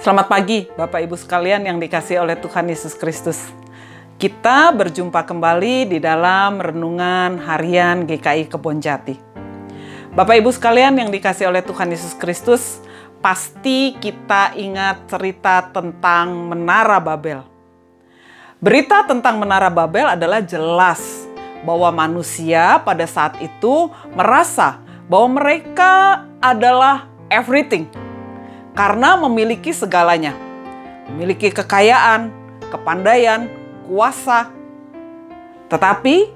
Selamat pagi Bapak Ibu sekalian yang dikasihi oleh Tuhan Yesus Kristus. Kita berjumpa kembali di dalam renungan harian GKI Kebonjati. Bapak Ibu sekalian yang dikasihi oleh Tuhan Yesus Kristus, pasti kita ingat cerita tentang Menara Babel. Berita tentang Menara Babel adalah jelas bahwa manusia pada saat itu merasa bahwa mereka adalah everything. Karena memiliki segalanya, memiliki kekayaan, kepandaian, kuasa. Tetapi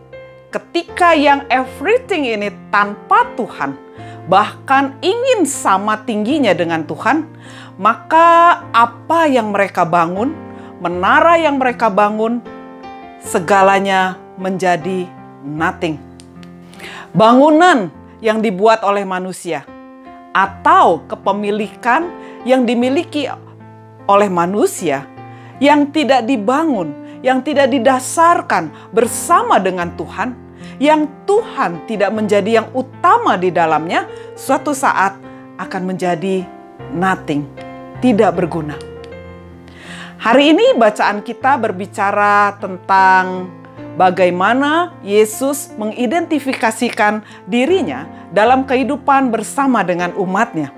ketika yang everything ini tanpa Tuhan, bahkan ingin sama tingginya dengan Tuhan, maka apa yang mereka bangun, menara yang mereka bangun, segalanya menjadi nothing. Bangunan yang dibuat oleh manusia atau kepemilikan yang dimiliki oleh manusia yang tidak dibangun, yang tidak didasarkan bersama dengan Tuhan, yang Tuhan tidak menjadi yang utama di dalamnya, suatu saat akan menjadi nothing, tidak berguna. Hari ini bacaan kita berbicara tentang bagaimana Yesus mengidentifikasikan dirinya dalam kehidupan bersama dengan umatnya.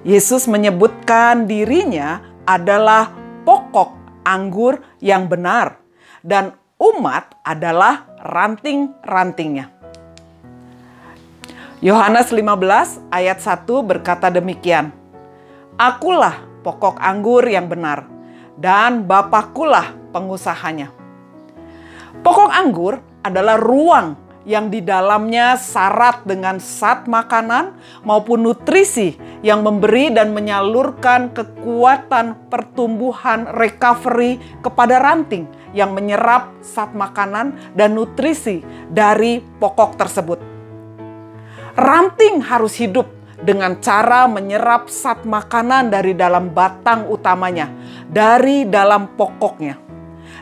Yesus menyebutkan dirinya adalah pokok anggur yang benar dan umat adalah ranting-rantingnya. Yohanes 15 ayat 1 berkata demikian, "Akulah pokok anggur yang benar dan Bapakulah pengusahanya." Pokok anggur adalah ruang yang di dalamnya syarat dengan zat makanan maupun nutrisi yang memberi dan menyalurkan kekuatan pertumbuhan recovery kepada ranting yang menyerap zat makanan dan nutrisi dari pokok tersebut. Ranting harus hidup dengan cara menyerap zat makanan dari dalam batang utamanya, dari dalam pokoknya.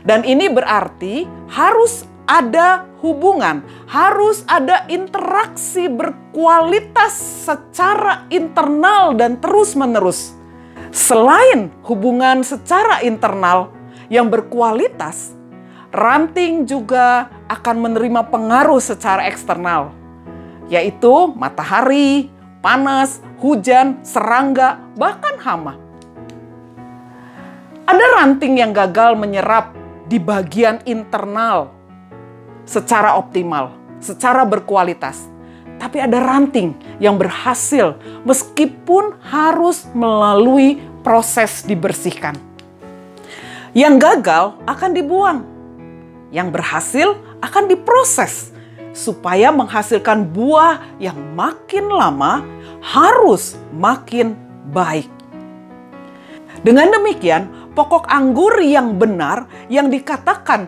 Dan ini berarti harus ada hubungan, harus ada interaksi berkualitas secara internal dan terus-menerus. Selain hubungan secara internal yang berkualitas, ranting juga akan menerima pengaruh secara eksternal, yaitu matahari, panas, hujan, serangga, bahkan hama. Ada ranting yang gagal menyerap di bagian internal secara optimal, secara berkualitas. Tapi ada ranting yang berhasil meskipun harus melalui proses dibersihkan. Yang gagal akan dibuang. Yang berhasil akan diproses supaya menghasilkan buah yang makin lama harus makin baik. Dengan demikian, pokok anggur yang benar yang dikatakan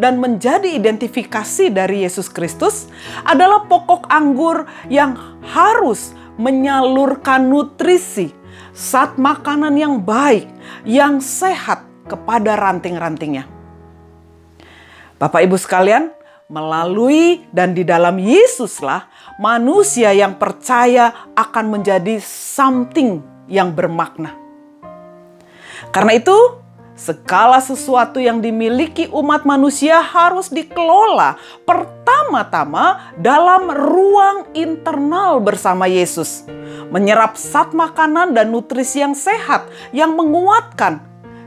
dan menjadi identifikasi dari Yesus Kristus adalah pokok anggur yang harus menyalurkan nutrisi, zat makanan yang baik, yang sehat kepada ranting-rantingnya. Bapak Ibu sekalian, melalui dan di dalam Yesuslah manusia yang percaya akan menjadi something yang bermakna. Karena itu, segala sesuatu yang dimiliki umat manusia harus dikelola pertama-tama dalam ruang internal bersama Yesus. Menyerap zat makanan dan nutrisi yang sehat, yang menguatkan.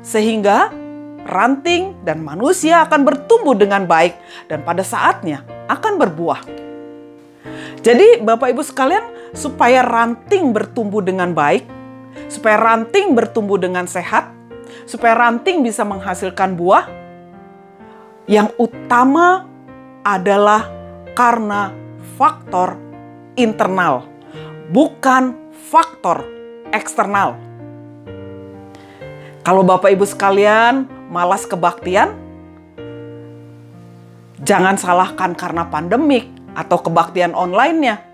Sehingga ranting dan manusia akan bertumbuh dengan baik dan pada saatnya akan berbuah. Jadi Bapak Ibu sekalian, supaya ranting bertumbuh dengan baik, supaya ranting bertumbuh dengan sehat, supaya ranting bisa menghasilkan buah, yang utama adalah karena faktor internal, bukan faktor eksternal. Kalau Bapak Ibu sekalian malas kebaktian, jangan salahkan karena pandemik atau kebaktian online-nya.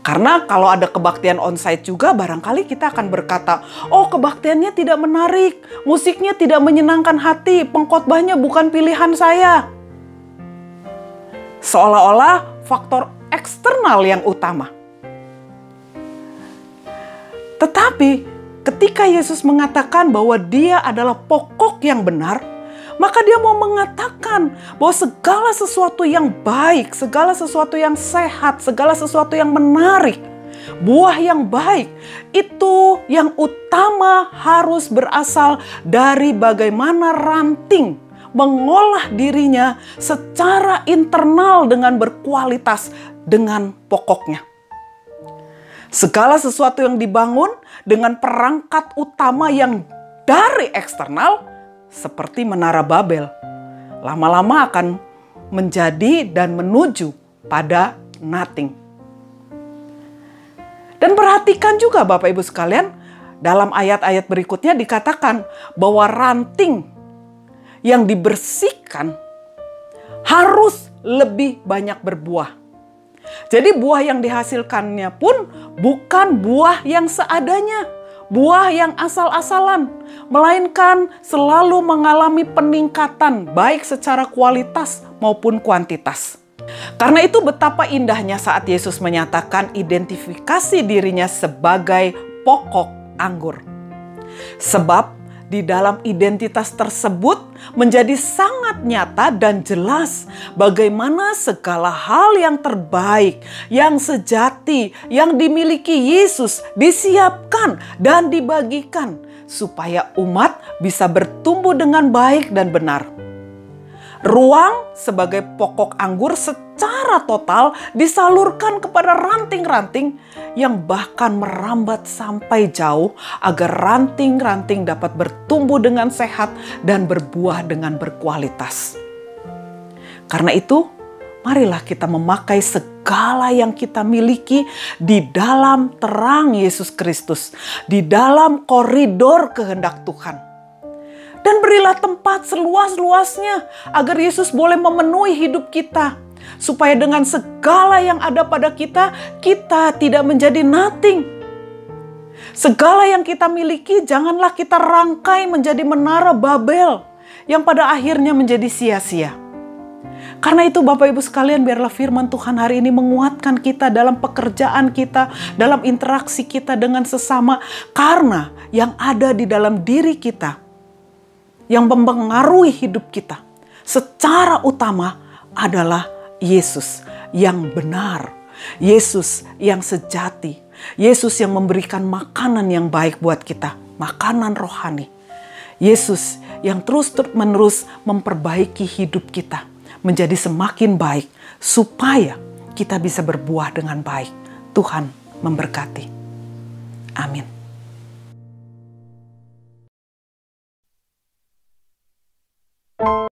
Karena kalau ada kebaktian onsite juga barangkali kita akan berkata, oh kebaktiannya tidak menarik, musiknya tidak menyenangkan hati, pengkhotbahnya bukan pilihan saya. Seolah-olah faktor eksternal yang utama. Tetapi ketika Yesus mengatakan bahwa dia adalah pokok yang benar, maka dia mau mengatakan bahwa segala sesuatu yang baik, segala sesuatu yang sehat, segala sesuatu yang menarik, buah yang baik, itu yang utama harus berasal dari bagaimana ranting mengolah dirinya secara internal dengan berkualitas dengan pokoknya. Segala sesuatu yang dibangun dengan perangkat utama yang dari eksternal, seperti Menara Babel, lama-lama akan menjadi dan menuju pada nothing. Dan perhatikan juga Bapak Ibu sekalian, dalam ayat-ayat berikutnya dikatakan bahwa ranting yang dibersihkan harus lebih banyak berbuah. Jadi buah yang dihasilkannya pun bukan buah yang seadanya, buah yang asal-asalan, melainkan selalu mengalami peningkatan baik secara kualitas maupun kuantitas. Karena itu betapa indahnya saat Yesus menyatakan identifikasi dirinya sebagai pokok anggur. Sebab di dalam identitas tersebut menjadi sangat nyata dan jelas bagaimana segala hal yang terbaik, yang sejati, yang dimiliki Yesus disiapkan dan dibagikan supaya umat bisa bertumbuh dengan baik dan benar. Ruang sebagai pokok anggur secara total disalurkan kepada ranting-ranting yang bahkan merambat sampai jauh agar ranting-ranting dapat bertumbuh dengan sehat dan berbuah dengan berkualitas. Karena itu, marilah kita memakai segala yang kita miliki di dalam terang Yesus Kristus, di dalam koridor kehendak Tuhan. Dan berilah tempat seluas-luasnya agar Yesus boleh memenuhi hidup kita. Supaya dengan segala yang ada pada kita, kita tidak menjadi nothing. Segala yang kita miliki janganlah kita rangkai menjadi menara Babel yang pada akhirnya menjadi sia-sia. Karena itu Bapak Ibu sekalian, biarlah firman Tuhan hari ini menguatkan kita dalam pekerjaan kita, dalam interaksi kita dengan sesama. Karena yang ada di dalam diri kita, yang mempengaruhi hidup kita secara utama adalah Yesus yang benar, Yesus yang sejati, Yesus yang memberikan makanan yang baik buat kita, makanan rohani. Yesus yang terus-menerus memperbaiki hidup kita menjadi semakin baik supaya kita bisa berbuah dengan baik. Tuhan memberkati. Amin.